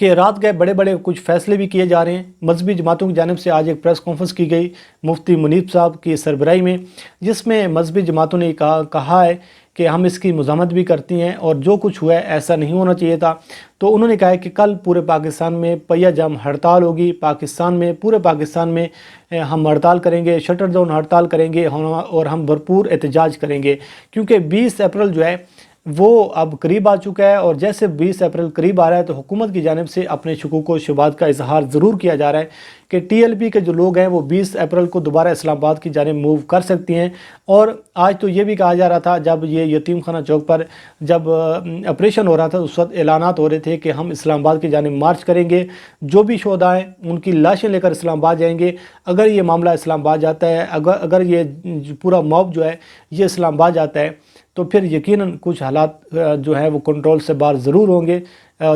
کہ رات گئے بڑے بڑے کچھ فیصلے بھی کیے جا رہے ہیں۔ مذہبی جماعتوں کی جانب سے آج ایک پریس کانفرنس کی گئی مفتی منیب صاحب کی سربراہی میں، جس میں مذہبی جماعتوں نے کہا ہے کہ ہم اس کی مذمت بھی کرتی ہیں اور جو کچھ ہوا ہے ایسا نہیں ہونا چاہیے تھا۔ تو انہوں نے کہا ہے کہ کل پورے پاکستان میں پہیہ جام ہڑتال ہوگی، پاکستان میں پورے پاکستان میں ہم ہڑتال کریں گے، شٹر ڈاؤن ہڑتال کریں گے اور ہم بھرپور احتجاج کریں گے، کیونکہ 20 اپریل جو ہے وہ اب قریب آ چکا ہے، اور جیسے 20 اپریل قریب آ رہا ہے تو حکومت کی جانب سے اپنے شکوک و شبہات کا اظہار ضرور کیا جا رہا ہے کہ ٹی ایل پی کے جو لوگ ہیں وہ 20 اپریل کو دوبارہ اسلام آباد کی جانب موو کر سکتی ہیں۔ اور آج تو یہ بھی کہا جا رہا تھا، جب یہ یتیم خانہ چوک پر جب آپریشن ہو رہا تھا اس وقت اعلانات ہو رہے تھے کہ ہم اسلام آباد کی جانب مارچ کریں گے، جو بھی شہداء ہیں ان کی لاشیں لے کر اسلام آباد جائیں گے۔ اگر یہ معاملہ اسلام آباد جاتا ہے، اگر یہ پورا موب جو ہے یہ اسلام آباد جاتا ہے تو پھر یقیناً کچھ حالات جو ہے وہ کنٹرول سے باہر ضرور ہوں گے۔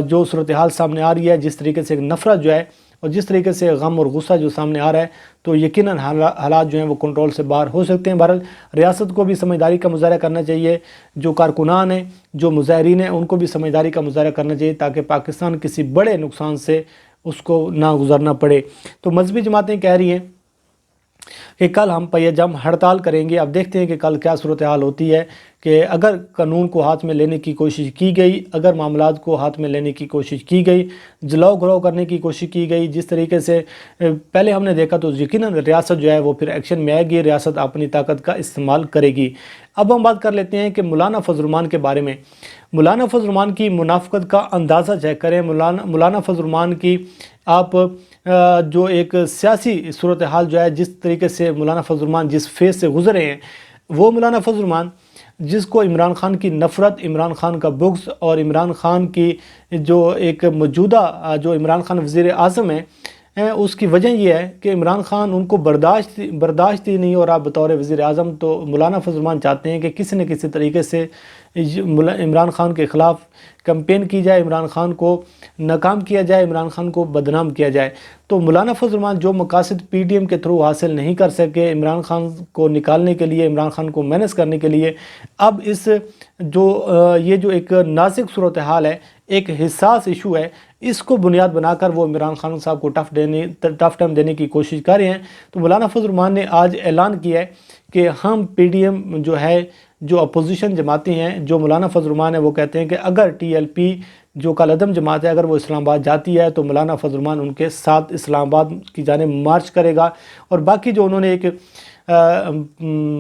جو صورتحال سامنے آ رہی ہے، جس طریقے سے نفرت جو ہے اور جس طریقے سے غم اور غصہ جو سامنے آ رہا ہے، تو یقیناً حالات جو ہیں وہ کنٹرول سے باہر ہو سکتے ہیں۔ بہرحال ریاست کو بھی سمجھداری کا مظاہرہ کرنا چاہیے، جو کارکنان ہیں، جو مظاہرین ہیں، ان کو بھی سمجھداری کا مظاہرہ کرنا چاہیے تاکہ پاکستان کسی بڑے نقصان سے اس کو نہ گزرنا پڑے۔ تو مذہبی جماعتیں کہہ رہی ہیں کہ کل ہم پہیہ جام ہڑتال کریں گے۔ اب دیکھتے ہیں کہ کل کیا صورتحال ہوتی ہے، کہ اگر قانون کو ہاتھ میں لینے کی کوشش کی گئی، اگر معاملات کو ہاتھ میں لینے کی کوشش کی گئی، جلاؤ گھراؤ کرنے کی کوشش کی گئی، جس طریقے سے پہلے ہم نے دیکھا، تو یقیناً ریاست جو ہے وہ پھر ایکشن میں آئے گی، ریاست اپنی طاقت کا استعمال کرے گی۔ اب ہم بات کر لیتے ہیں کہ مولانا فضل الرحمان کے بارے میں۔ مولانا فضل الرحمان کی منافقت کا اندازہ چیک کریں۔ مولانا فضل الرحمان کی آپ جو ایک سیاسی صورتحال جو ہے، جس طریقے سے مولانا فضل الرحمان جس فیز سے گزرے ہیں، وہ مولانا فضل الرحمان جس کو عمران خان کی نفرت، عمران خان کا بغض اور عمران خان کی جو ایک موجودہ جو عمران خان وزیر اعظم ہے، اس کی وجہ یہ ہے کہ عمران خان ان کو برداشت ہی نہیں، اور آپ بطور وزیر اعظم تو مولانا فضل الرحمان چاہتے ہیں کہ کسی نہ کسی طریقے سے عمران خان کے خلاف کمپین کی جائے، عمران خان کو ناکام کیا جائے، عمران خان کو بدنام کیا جائے۔ تو مولانا فضل الرحمان جو مقاصد پی ڈی ایم کے تھرو حاصل نہیں کر سکے عمران خان کو نکالنے کے لیے، عمران خان کو مینس کرنے کے لیے، اب یہ جو ایک نازک صورتحال ہے، ایک حساس ایشو ہے، اس کو بنیاد بنا کر وہ عمران خان صاحب کو ٹف ٹائم دینے کی کوشش کر رہے ہیں۔ تو مولانا فضل الرحمان نے آج اعلان کیا ہے کہ ہم پی ڈی ایم جو ہے، جو اپوزیشن جماعتیں ہیں، جو مولانا فضل الرحمان ہے، وہ کہتے ہیں کہ اگر ٹی ایل پی جو کالعدم جماعت ہے اگر وہ اسلام آباد جاتی ہے تو مولانا فضل الرحمان ان کے ساتھ اسلام آباد کی جانب مارچ کرے گا۔ اور باقی جو انہوں نے ایک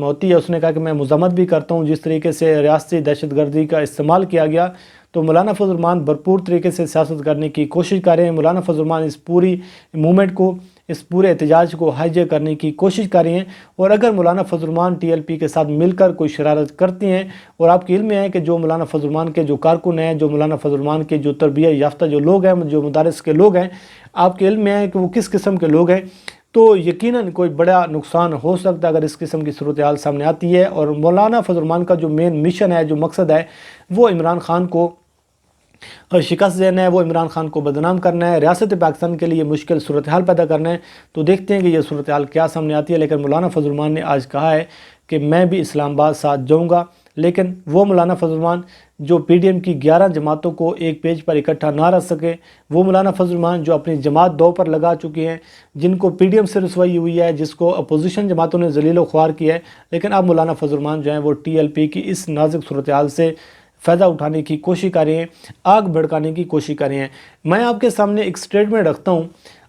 ہوتی ہے، اس نے کہا کہ میں مذمت بھی کرتا ہوں جس طریقے سے ریاستی دہشت گردی کا استعمال کیا گیا۔ تو مولانا فضل الرحمان بھرپور طریقے سے سیاست کرنے کی کوشش کر رہے ہیں۔ مولانا فضل الرحمان اس پوری موومنٹ کو، اس پورے احتجاج کو ہائی جیک کرنے کی کوشش کر رہے ہیں، اور اگر مولانا فضل الرحمان ٹی ایل پی کے ساتھ مل کر کوئی شرارت کرتی ہیں، اور آپ کے علم میں ہے کہ جو مولانا فضل الرحمان کے جو کارکن ہیں، جو مولانا فضل الرحمان کے جو تربیت یافتہ جو لوگ ہیں، جو مدارس کے لوگ ہیں، آپ کے علم میں ہے کہ وہ کس قسم کے لوگ ہیں، تو یقیناً کوئی بڑا نقصان ہو سکتا ہے اگر اس قسم کی صورتحال سامنے آتی ہے۔ اور مولانا فضل الرحمان کا جو مین مشن ہے، جو مقصد ہے، وہ عمران خان کو شکست دینا ہے، وہ عمران خان کو بدنام کرنا ہے، ریاست پاکستان کے لیے مشکل صورتحال پیدا کرنا ہے۔ تو دیکھتے ہیں کہ یہ صورتحال کیا سامنے آتی ہے، لیکن مولانا فضل الرحمان نے آج کہا ہے کہ میں بھی اسلام آباد ساتھ جاؤں گا، لیکن وہ مولانا فضل الرحمان جو پی ڈی ایم کی 11 جماعتوں کو ایک پیج پر اکٹھا نہ رکھ سکے، وہ مولانا فضل الرحمان جو اپنی جماعت دو پر لگا چکے ہیں، جن کو پی ڈی ایم سے رسوائی ہوئی ہے، جس کو اپوزیشن جماعتوں نے ذلیل و خوار کیا ہے، لیکن اب مولانا فضل الرحمان جو ہیں وہ ٹی ایل پی کی اس نازک صورتحال سے فائدہ اٹھانے کی کوشش کر رہے ہیں، آگ بھڑکانے کی کوشش کر رہے ہیں۔ میں آپ کے سامنے ایک سٹیٹمنٹ رکھتا ہوں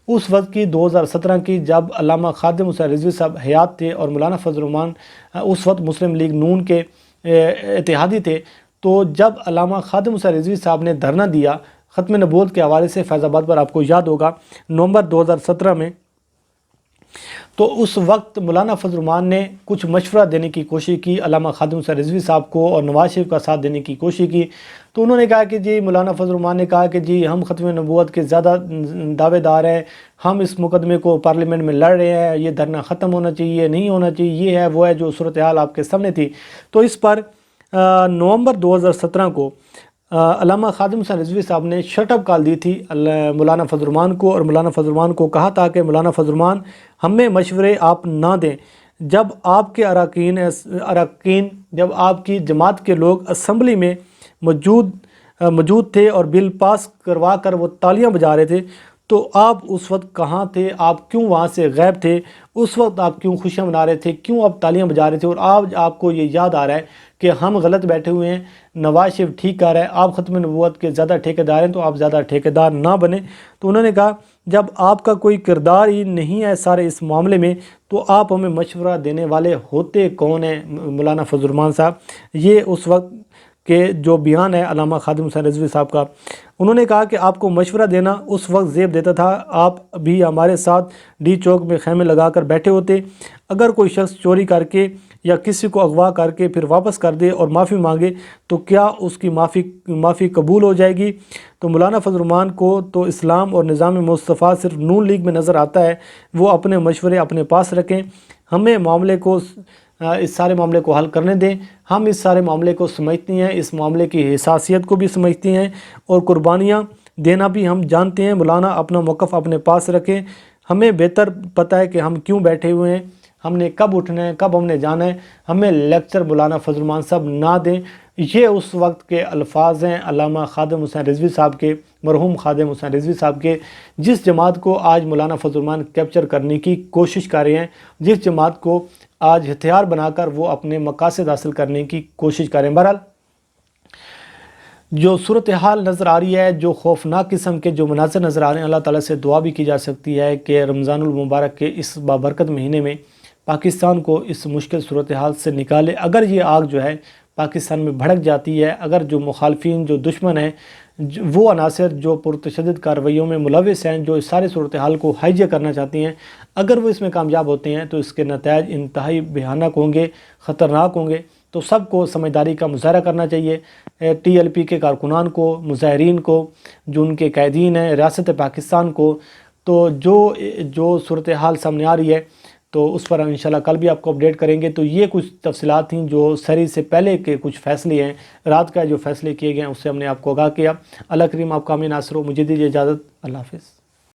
اس وقت کی 2017 کی، جب علامہ خادم حسین رضوی صاحب حیات تھے اور مولانا فضل الرحمان اس وقت مسلم لیگ نون کے اتحادی تھے۔ تو جب علامہ خادم حسین رضوی صاحب نے دھرنا دیا ختم نبوت کے حوالے سے فیض آباد پر، آپ کو یاد ہوگا نومبر 2017 میں، تو اس وقت مولانا فضل الرحمان نے کچھ مشورہ دینے کی کوشش کی علامہ خادم حسین رضوی صاحب کو، اور نواز شریف کا ساتھ دینے کی کوشش کی۔ تو انہوں نے کہا کہ جی، مولانا فضل الرحمان نے کہا کہ جی ہم ختم نبوت کے زیادہ دعوے دار ہیں، ہم اس مقدمے کو پارلیمنٹ میں لڑ رہے ہیں، یہ دھرنا ختم ہونا چاہیے، نہیں ہونا چاہیے، یہ ہے وہ ہے، جو صورتحال آپ کے سامنے تھی۔ تو اس پر نومبر 2017 کو علامہ خادم حسین رضوی صاحب نے شٹ اپ کال دی تھی مولانا فضل الرحمان کو، اور مولانا فضل الرحمان کو کہا تھا کہ مولانا فضل الرحمان ہمیں مشورے آپ نہ دیں، جب آپ کے اراکین جب آپ کی جماعت کے لوگ اسمبلی میں موجود موجود تھے اور بل پاس کروا کر وہ تالیاں بجا رہے تھے، تو آپ اس وقت کہاں تھے؟ آپ کیوں وہاں سے غائب تھے؟ اس وقت آپ کیوں خوشیاں منا رہے تھے؟ کیوں آپ تالیاں بجا رہے تھے؟ اور آج آپ کو یہ یاد آ رہا ہے کہ ہم غلط بیٹھے ہوئے ہیں، نواز شریف ٹھیک کر رہا ہے، آپ ختم نبوت کے زیادہ ٹھیکیدار ہیں، تو آپ زیادہ ٹھیکیدار نہ بنیں۔ تو انہوں نے کہا جب آپ کا کوئی کردار ہی نہیں ہے سارے اس معاملے میں، تو آپ ہمیں مشورہ دینے والے ہوتے کون ہیں مولانا فضل الرحمان صاحب؟ یہ اس وقت کہ جو بیان ہے علامہ خادم حسین رضوی صاحب کا، انہوں نے کہا کہ آپ کو مشورہ دینا اس وقت زیب دیتا تھا، آپ بھی ہمارے ساتھ ڈی چوک میں خیمے لگا کر بیٹھے ہوتے۔ اگر کوئی شخص چوری کر کے یا کسی کو اغوا کر کے پھر واپس کر دے اور معافی مانگے تو کیا اس کی معافی قبول ہو جائے گی؟ تو مولانا فضل الرحمان کو تو اسلام اور نظام مصطفیٰ صرف نون لیگ میں نظر آتا ہے، وہ اپنے مشورے اپنے پاس رکھیں، ہمیں معاملے کو اس سارے معاملے کو حل کرنے دیں۔ ہم اس سارے معاملے کو سمجھتے ہیں، اس معاملے کی حساسیت کو بھی سمجھتے ہیں اور قربانیاں دینا بھی ہم جانتے ہیں۔ مولانا اپنا موقف اپنے پاس رکھیں، ہمیں بہتر پتہ ہے کہ ہم کیوں بیٹھے ہوئے ہیں، ہم نے کب اٹھنا ہے، کب ہم نے جانا ہے، ہمیں لیکچر مولانا فضل الرحمان صاحب نہ دیں۔ یہ اس وقت کے الفاظ ہیں علامہ خادم حسین رضوی صاحب کے، مرحوم خادم حسین رضوی صاحب کے، جس جماعت کو آج مولانا فضل الرحمان کیپچر کرنے کی کوشش کر رہے ہیں، جس جماعت کو آج ہتھیار بنا کر وہ اپنے مقاصد حاصل کرنے کی کوشش کریں۔ بہرحال جو صورتحال نظر آ رہی ہے، جو خوفناک قسم کے جو مناظر نظر آ رہے ہیں، اللہ تعالیٰ سے دعا بھی کی جا سکتی ہے کہ رمضان المبارک کے اس بابرکت مہینے میں پاکستان کو اس مشکل صورتحال سے نکالے۔ اگر یہ آگ جو ہے پاکستان میں بھڑک جاتی ہے، اگر جو مخالفین، جو دشمن ہیں، وہ عناصر جو پرتشدد کارروائیوں میں ملوث ہیں، جو اس سارے صورتحال کو ہائیجیک کرنا چاہتی ہیں، اگر وہ اس میں کامیاب ہوتے ہیں تو اس کے نتائج انتہائی بھیانک ہوں گے، خطرناک ہوں گے۔ تو سب کو سمجھداری کا مظاہرہ کرنا چاہیے، ٹی ایل پی کے کارکنان کو، مظاہرین کو، جو ان کے قائدین ہیں، ریاست پاکستان کو۔ تو جو صورتحال سامنے آ رہی ہے تو اس پر ہم انشاءاللہ کل بھی آپ کو اپڈیٹ کریں گے۔ تو یہ کچھ تفصیلات تھیں جو سری سے پہلے کے کچھ فیصلے ہیں، رات کا جو فیصلے کیے گئے ہیں اس سے ہم نے آپ کو آگاہ کیا۔ اللہ کریم آپ کا امین ناصر ہو، مجھے دیجیے اجازت، اللہ حافظ۔